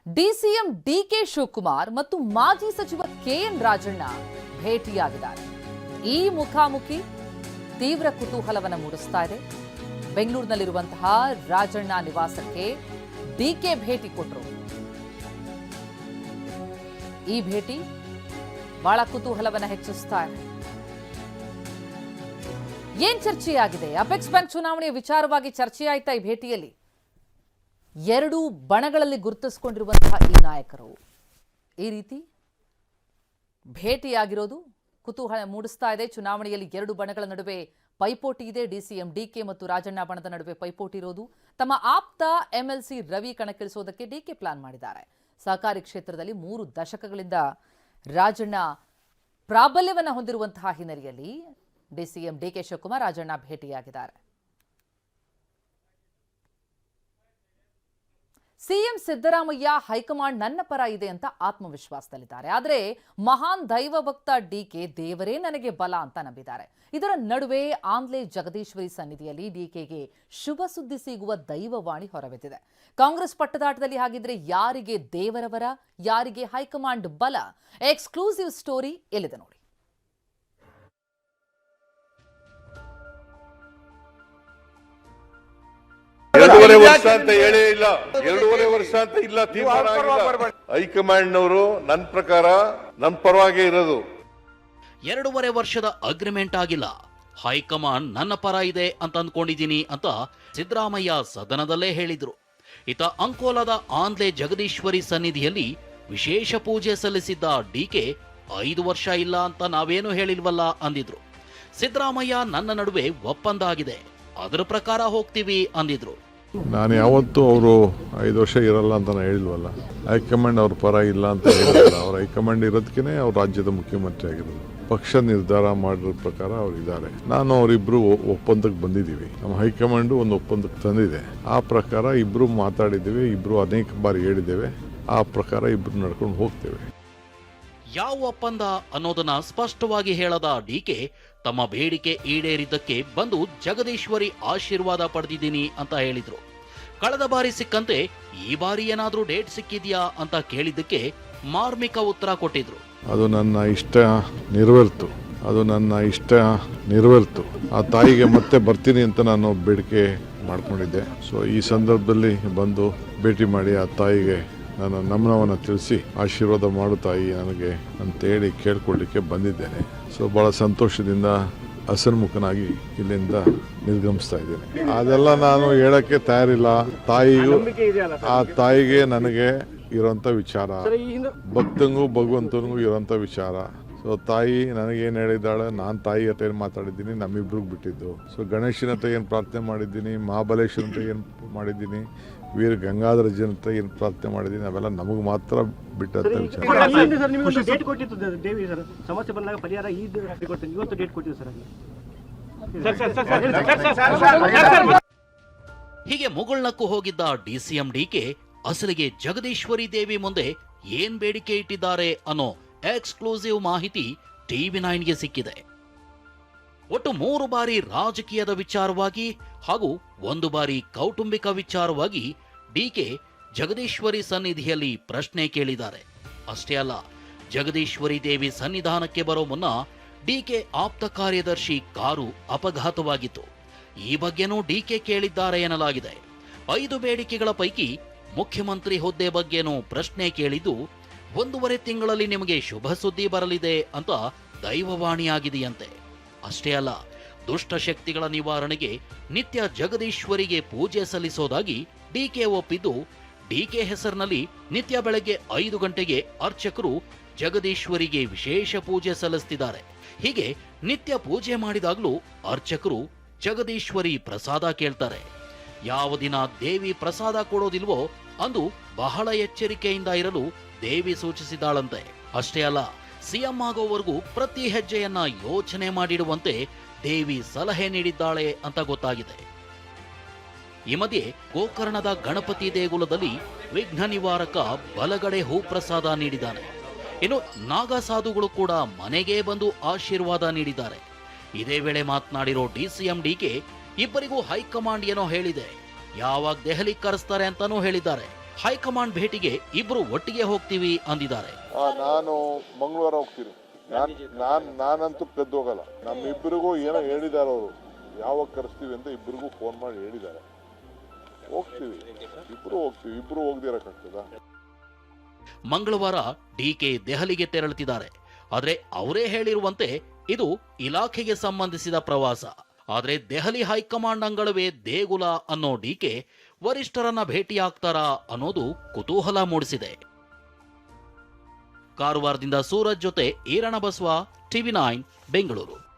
DCM DK Shivakumar ಮತ್ತು ಮಾಜಿ ಸಚಿವ ಕೆಎನ್ ರಾಜಣ್ಣ ಭೇಟಿಯಾಗಿದ್ದಾರೆ. ಈ ಮುಖಾಮುಖಿ ತೀವ್ರ ಕುತೂಹಲವನ್ನು ಮೂಡಿಸ್ತಾ ಇದೆ. ಬೆಂಗಳೂರಿನಲ್ಲಿರುವಂತಹ ರಾಜಣ್ಣ ನಿವಾಸಕ್ಕೆ ಡಿಕೆ ಭೇಟಿ ಕೊಟ್ಟರು. ಈ ಭೇಟಿ ಬಹಳ ಕುತೂಹಲವನ್ನು ಹೆಚ್ಚಿಸ್ತಾ ಇದೆ. ಏನ್ ಚರ್ಚೆಯಾಗಿದೆ? ಅಪೆಕ್ಸ್ ಬ್ಯಾಂಕ್ ಚುನಾವಣೆಯ ವಿಚಾರವಾಗಿ ಚರ್ಚೆಯಾಯ್ತಾ ಈ ಭೇಟಿಯಲ್ಲಿ? ಎರಡು ಬಣಗಳಲ್ಲಿ ಗುರುತಿಸಿಕೊಂಡಿರುವಂತಹ ಈ ನಾಯಕರು ಈ ರೀತಿ ಭೇಟಿಯಾಗಿರೋದು ಕುತೂಹಲ ಮೂಡಿಸ್ತಾ ಇದೆ. ಚುನಾವಣೆಯಲ್ಲಿ ಎರಡು ಬಣಗಳ ನಡುವೆ ಪೈಪೋಟಿ ಇದೆ. ಡಿಸಿಎಂ ಡಿಕೆ ಮತ್ತು ರಾಜಣ್ಣ ಬಣದ ನಡುವೆ ಪೈಪೋಟಿ ಇರೋದು. ತಮ್ಮ ಆಪ್ತ ಎಂಎಲ್ಸಿ ರವಿ ಕಣಕ್ಕಿಳಿಸೋದಕ್ಕೆ ಡಿಕೆ ಪ್ಲಾನ್ ಮಾಡಿದ್ದಾರೆ. ಸಹಕಾರಿ ಕ್ಷೇತ್ರದಲ್ಲಿ 3 ದಶಕಗಳಿಂದ ರಾಜಣ್ಣ ಪ್ರಾಬಲ್ಯವನ್ನು ಹೊಂದಿರುವಂತಹ ಹಿನ್ನೆಲೆಯಲ್ಲಿ ಡಿಸಿಎಂ ಡಿಕೆ ಶಿವಕುಮಾರ್ ರಾಜಣ್ಣ ಭೇಟಿಯಾಗಿದ್ದಾರೆ. ಸಿಎಂ ಸಿದ್ದರಾಮಯ್ಯ ಹೈಕಮಾಂಡ್ ನನ್ನ ಪರ ಇದೆ ಅಂತ ಆತ್ಮವಿಶ್ವಾಸದಲ್ಲಿದ್ದಾರೆ. ಆದರೆ ಮಹಾನ್ ದೈವ ಭಕ್ತ ಡಿಕೆ ದೇವರೇ ನನಗೆ ಬಲ ಅಂತ ನಂಬಿದ್ದಾರೆ. ಇದರ ನಡುವೆ ಆಂಧ್ಲೆ ಜಗದೀಶ್ವರಿ ಸನ್ನಿಧಿಯಲ್ಲಿ ಡಿಕೆಗೆ ಶುಭ ಸುದ್ದಿ ಸಿಗುವ ದೈವವಾಣಿ ಹೊರಬಿದ್ದಿದೆ. ಕಾಂಗ್ರೆಸ್ ಪಟ್ಟದಾಟದಲ್ಲಿ ಹಾಗಿದ್ರೆ ಯಾರಿಗೆ ದೇವರವರ, ಯಾರಿಗೆ ಹೈಕಮಾಂಡ್ ಬಲ? ಎಕ್ಸ್ಕ್ಲೂಸಿವ್ ಸ್ಟೋರಿ ಎಲ್ಲಿದೆ ನೋಡಿ. ಎರಡೂವರೆ ವರ್ಷ ಅಂತ ಹೇಳೇ ಇಲ್ಲ. 2.5 ವರ್ಷ ಅಂತ ಇಲ್ಲ. ಹೈಕಮಾಂಡ್ ನವರು ನನ್ನ ಪ್ರಕಾರ ನನ್ನ ಪರವಾಗಿ ಇರೋದು. 2.5 ವರ್ಷದ ಅಗ್ರಿಮೆಂಟ್ ಆಗಿಲ್ಲ. ಹೈಕಮಾಂಡ್ ನನ್ನ ಪರ ಇದೆ ಅಂತ ಅಂದ್ಕೊಂಡಿದ್ದೀನಿ ಅಂತ ಸಿದ್ದರಾಮಯ್ಯ ಸದನದಲ್ಲೇ ಹೇಳಿದ್ರು. ಇತ ಅಂಕೋಲಾದ ಆಂಧ್ಲೆ ಜಗದೀಶ್ವರಿ ಸನ್ನಿಧಿಯಲ್ಲಿ ವಿಶೇಷ ಪೂಜೆ ಸಲ್ಲಿಸಿದ್ದ ಡಿಕೆ 5 ವರ್ಷ ಇಲ್ಲ ಅಂತ ನಾವೇನು ಹೇಳಿಲ್ವಲ್ಲ ಅಂದಿದ್ರು. ಸಿದ್ದರಾಮಯ್ಯ ನನ್ನ ನಡುವೆ ಒಪ್ಪಂದ ಆಗಿದೆ, ಅದರ ಪ್ರಕಾರ ಹೋಗ್ತೀವಿ ಅಂದಿದ್ರು. ನಾನು ಯಾವತ್ತೂ ಅವರು 5 ವರ್ಷ ಇರಲ್ಲ ಅಂತ ನಾನು ಹೇಳಿಲ್ವಲ್ಲ. ಹೈಕಮಾಂಡ್ ಅವ್ರ ಪರ ಇಲ್ಲ ಅಂತ ಹೇಳಿಲ್ಲ. ಅವ್ರ ಹೈಕಮಾಂಡ್ ಇರೋದಕ್ಕೇ ಅವ್ರು ರಾಜ್ಯದ ಮುಖ್ಯಮಂತ್ರಿ ಆಗಿರೋದು. ಪಕ್ಷ ನಿರ್ಧಾರ ಮಾಡಿರೋ ಪ್ರಕಾರ ಅವ್ರು ಇದ್ದಾರೆ. ನಾನು ಅವರಿಬ್ರು ಒಪ್ಪಂದಕ್ಕೆ ಬಂದಿದ್ದೀವಿ. ನಮ್ಮ ಹೈಕಮಾಂಡು ಒಂದು ಒಪ್ಪಂದಕ್ಕೆ ತಂದಿದೆ. ಆ ಪ್ರಕಾರ ಇಬ್ರು ಮಾತಾಡಿದ್ದೇವೆ, ಇಬ್ರು ಅನೇಕ ಬಾರಿ ಹೇಳಿದ್ದೇವೆ. ಆ ಪ್ರಕಾರ ಇಬ್ರು ನಡ್ಕೊಂಡು ಹೋಗ್ತೇವೆ. ಯಾವ ಒಪ್ಪಂದ ಅನ್ನೋದನ್ನ ಸ್ಪಷ್ಟವಾಗಿ ಹೇಳದ ಡಿಕೆ ತಮ್ಮ ಬೇಡಿಕೆ ಈಡೇರಿದ್ದಕ್ಕೆ ಬಂದು ಜಗದೀಶ್ವರಿ ಆಶೀರ್ವಾದ ಪಡೆದಿದ್ದೀನಿ ಅಂತ ಹೇಳಿದ್ರು. ಕಳೆದ ಬಾರಿ ಸಿಕ್ಕಂತೆ ಈ ಬಾರಿ ಏನಾದ್ರೂ ಡೇಟ್ ಸಿಕ್ಕಿದ್ಯಾ ಅಂತ ಕೇಳಿದ್ದಕ್ಕೆ ಮಾರ್ಮಿಕ ಉತ್ತರ ಕೊಟ್ಟಿದ್ರು. ಅದು ನನ್ನ ಇಷ್ಟ ನೆರವೇರ್ತು. ಆ ತಾಯಿಗೆ ಮತ್ತೆ ಬರ್ತೀನಿ ಅಂತ ನಾನು ಬೇಡಿಕೆ ಮಾಡ್ಕೊಂಡಿದ್ದೆ. ಸೊ ಈ ಸಂದರ್ಭದಲ್ಲಿ ಬಂದು ಭೇಟಿ ಮಾಡಿ ಆ ತಾಯಿಗೆ ನನ್ನ ನಮನವನ್ನು ತಿಳಿಸಿ ಆಶೀರ್ವಾದ ಮಾಡು ತಾಯಿ ನನಗೆ ಅಂತೇಳಿ ಕೇಳ್ಕೊಳ್ಳಿಕ್ಕೆ ಬಂದಿದ್ದೇನೆ. ಸೊ ಬಹಳ ಸಂತೋಷದಿಂದ ಹಸನ್ಮುಖನಾಗಿ ಇಲ್ಲಿಂದ ನಿರ್ಗಮಿಸ್ತಾ ಇದ್ದೇನೆ. ಅದೆಲ್ಲ ನಾನು ಹೇಳಕ್ಕೆ ತಯಾರಿಲ್ಲ. ಆ ತಾಯಿಗೆ ನನಗೆ ಇರೋಂಥ ವಿಚಾರ, ಭಕ್ತಂಗೂ ಭಗವಂತನಿಗೂ ಇರೋಂಥ ವಿಚಾರ. ಸೊ ತಾಯಿ ನನಗೇನು ಹೇಳಿದ್ದಾಳೆ, ನಾನು ತಾಯಿ ಹತ್ರ ಏನು ಮಾತಾಡಿದ್ದೀನಿ, ನಮ್ಮಿಬ್ರಿಗೆ ಬಿಟ್ಟಿದ್ದು. ಸೊ ಗಣೇಶನ ಹತ್ರ ಏನು ಪ್ರಾರ್ಥನೆ ಮಾಡಿದ್ದೀನಿ, ಮಹಾಬಲೇಶ್ವರ ಹತ್ರ ಏನು ಮಾಡಿದ್ದೀನಿ, ವೀರ ಗಂಗಾಧರ ಹತ್ರ ಏನು ಪ್ರಾರ್ಥನೆ ಮಾಡಿದ್ದೀನಿ, ಅವೆಲ್ಲ ನಮಗೆ ಮಾತ್ರ ಬಿಟ್ಟಂತ ವಿಚಾರ. ಹೀಗೆ ಮುಗುಳ್ನಕ್ಕೂ ಹೋಗಿದ್ದ ಡಿಸಿಎಂ ಡಿಕೆ ಅಸಲಿಗೆ ಜಗದೀಶ್ವರಿ ದೇವಿ ಮುಂದೆ ಏನ್ ಬೇಡಿಕೆ ಇಟ್ಟಿದ್ದಾರೆ ಅನ್ನೋ ಎಕ್ಸ್ಕ್ಲೂಸಿವ್ ಮಾಹಿತಿ TV9ಗೆ ಸಿಕ್ಕಿದೆ. ಒಟ್ಟು 3 ಬಾರಿ ರಾಜಕೀಯದ ವಿಚಾರವಾಗಿ ಹಾಗೂ 1 ಬಾರಿ ಕೌಟುಂಬಿಕ ವಿಚಾರವಾಗಿ ಡಿಕೆ ಜಗದೀಶ್ವರಿ ಸನ್ನಿಧಿಯಲ್ಲಿ ಪ್ರಶ್ನೆ ಕೇಳಿದ್ದಾರೆ. ಅಷ್ಟೇ ಅಲ್ಲ, ಜಗದೀಶ್ವರಿ ದೇವಿ ಸನ್ನಿಧಾನಕ್ಕೆ ಬರೋ ಮುನ್ನ ಡಿಕೆ ಆಪ್ತ ಕಾರ್ಯದರ್ಶಿ ಕಾರು ಅಪಘಾತವಾಗಿತ್ತು. ಈ ಬಗ್ಗೆನೂ ಡಿಕೆ ಕೇಳಿದ್ದಾರೆ ಎನ್ನಲಾಗಿದೆ. 5 ಬೇಡಿಕೆಗಳ ಪೈಕಿ ಮುಖ್ಯಮಂತ್ರಿ ಹುದ್ದೆ ಬಗ್ಗೆನೂ ಪ್ರಶ್ನೆ ಕೇಳಿದ್ದು 1.5 ತಿಂಗಳಲ್ಲಿ ನಿಮಗೆ ಶುಭ ಸುದ್ದಿ ಬರಲಿದೆ ಅಂತ ದೈವವಾಣಿಯಾಗಿದೆಯಂತೆ. ಅಷ್ಟೇ ಅಲ್ಲ, ದುಷ್ಟಶಕ್ತಿಗಳ ನಿವಾರಣೆಗೆ ನಿತ್ಯ ಜಗದೀಶ್ವರಿಗೆ ಪೂಜೆ ಸಲ್ಲಿಸೋದಾಗಿ ಡಿಕೆ ಒಪ್ಪಿದ್ದು, ಡಿಕೆ ಹೆಸರಿನಲ್ಲಿ ನಿತ್ಯ ಬೆಳಗ್ಗೆ 5 ಗಂಟೆಗೆ ಅರ್ಚಕರು ಜಗದೀಶ್ವರಿಗೆ ವಿಶೇಷ ಪೂಜೆ ಸಲ್ಲಿಸ್ತಿದ್ದಾರೆ. ಹೀಗೆ ನಿತ್ಯ ಪೂಜೆ ಮಾಡಿದಾಗಲೂ ಅರ್ಚಕರು ಜಗದೀಶ್ವರಿ ಪ್ರಸಾದ ಕೇಳ್ತಾರೆ. ಯಾವ ದಿನ ದೇವಿ ಪ್ರಸಾದ ಕೊಡೋದಿಲ್ವೋ ಅಂದು ಬಹಳ ಎಚ್ಚರಿಕೆಯಿಂದ ಇರಲು ದೇವಿ ಸೂಚಿಸಿದಾಳಂತೆ. ಅಷ್ಟೇ ಅಲ್ಲ, ಸಿಎಂ ಆಗೋವರೆಗೂ ಪ್ರತಿ ಹೆಜ್ಜೆಯನ್ನ ಯೋಚನೆ ಮಾಡಿಡುವಂತೆ ದೇವಿ ಸಲಹೆ ನೀಡಿದ್ದಾಳೆ ಅಂತ ಗೊತ್ತಾಗಿದೆ. ಈ ಮಧ್ಯೆ ಗೋಕರ್ಣದ ಗಣಪತಿ ದೇಗುಲದಲ್ಲಿ ವಿಘ್ನ ನಿವಾರಕ ಬಲಗಡೆ ಹೂ ಪ್ರಸಾದ ನೀಡಿದ್ದಾನೆ. ಇನ್ನು ನಾಗಸಾಧುಗಳು ಕೂಡ ಮನೆಗೆ ಬಂದು ಆಶೀರ್ವಾದ ನೀಡಿದ್ದಾರೆ. ಇದೇ ವೇಳೆ ಮಾತನಾಡಿರೋ ಡಿಸಿಎಂ ಡಿಕೆ ಇಬ್ಬರಿಗೂ ಹೈಕಮಾಂಡ್ ಏನೋ ಹೇಳಿದೆ, ಯಾವಾಗ ದೆಹಲಿ ಕರೆಸ್ತಾರೆ ಅಂತಾನೂ ಹೇಳಿದ್ದಾರೆ. ಹೈಕಮಾಂಡ್ ಭೇಟಿಗೆ ಇಬ್ರು ಒಟ್ಟಿಗೆ ಹೋಗ್ತೀವಿ ಅಂದಿದ್ದಾರೆ. ನಾನು ಮಂಗಳವಾರ ಹೋಗ್ತೀನಿ. ನಾನಂತೂ ಕದ್ದು ಹೋಗಲ್ಲ. ನಮ್ಮಿಬ್ಬರಿಗೂ ಏನೋ ಹೇಳಿದಾರೆ ಅವರು, ಯಾವಾಗ ಕರೆಸ್ತೀವಿ ಅಂತ ಇಬ್ಬರಿಗೂ ಫೋನ್ ಮಾಡಿ ಹೇಳಿದ್ದಾರೆ. ಹೋಗ್ತೀವಿ, ಇಬ್ರು ಹೋಗ್ದಿರಕ್ಕಾಗ್ತದ? ಮಂಗಳವಾರ ಡಿಕೆ ದೆಹಲಿಗೆ ತೆರಳುತ್ತಿದ್ದಾರೆ. ಆದ್ರೆ ಅವರೇ ಹೇಳಿರುವಂತೆ ಇದು ಇಲಾಖೆಗೆ ಸಂಬಂಧಿಸಿದ ಪ್ರವಾಸ. ಆದ್ರೆ ದೆಹಲಿ ಹೈಕಮಾಂಡ್ ಅಂಗಳವೇ ದೇಗುಲ ಅನ್ನೋ ಡಿಕೆ ವರಿಷ್ಠರನ್ನ ಭೇಟಿಯಾಗ್ತಾರಾ ಅನ್ನೋದು ಕುತೂಹಲ ಮೂಡಿಸಿದೆ. ಕಾರವಾರದಿಂದ ಸೂರಜ್ ಜೊತೆ ಈರಣ್ಣ ಬಸವ, TV9 ಬೆಂಗಳೂರು.